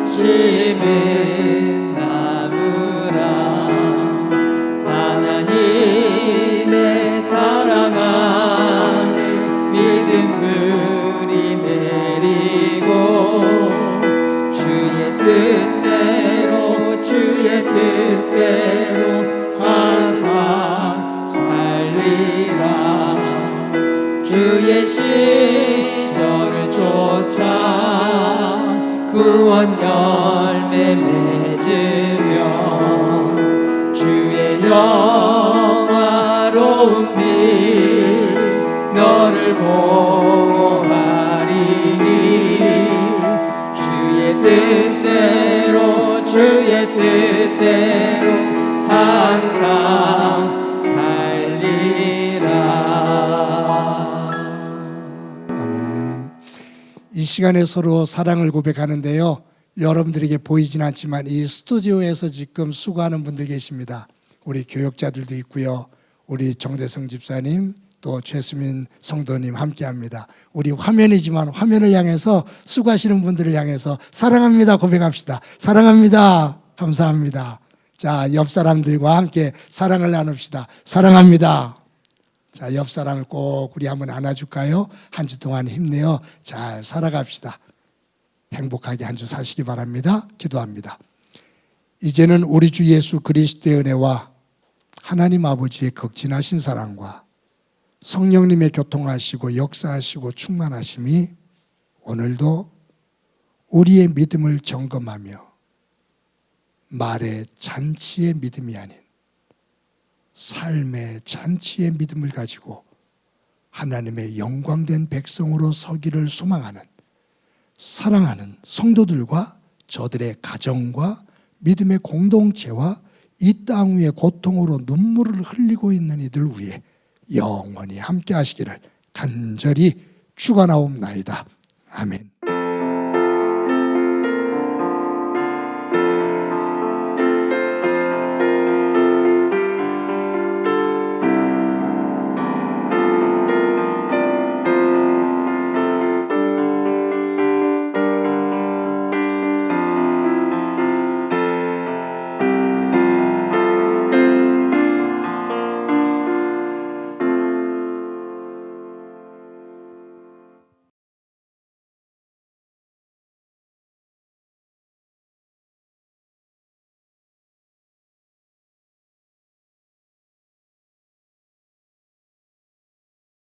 심은 나무라. 하나님의 사랑하는 믿음 뿌리 내리고 주의 뜻대로 항상 살리라. 주의 시절을 쫓아 구원 열매 맺으며 주의 영화로운 빛 너를 보호하리니. 주의 뜻대로 항상 살리라. 이 시간에 서로 사랑을 고백하는데요. 여러분들에게 보이진 않지만 이 스튜디오에서 지금 수고하는 분들 계십니다. 우리 교역자들도 있고요. 우리 정대성 집사님 또 최수민 성도님 함께합니다. 우리 화면이지만 화면을 향해서 수고하시는 분들을 향해서 사랑합니다 고백합시다. 사랑합니다. 감사합니다. 자, 옆 사람들과 함께 사랑을 나눕시다. 사랑합니다. 자, 옆 사람을 꼭 우리 한번 안아줄까요? 한 주 동안 힘내어 잘 살아갑시다. 행복하게 한 주 사시기 바랍니다. 기도합니다. 이제는 우리 주 예수 그리스도의 은혜와 하나님 아버지의 극진하신 사랑과 성령님의 교통하시고 역사하시고 충만하심이 오늘도 우리의 믿음을 점검하며 말의 잔치의 믿음이 아닌 삶의 잔치의 믿음을 가지고 하나님의 영광된 백성으로 서기를 소망하는 사랑하는 성도들과 저들의 가정과 믿음의 공동체와 이 땅 위에 고통으로 눈물을 흘리고 있는 이들 위해 영원히 함께 하시기를 간절히 축원하옵나이다. 아멘.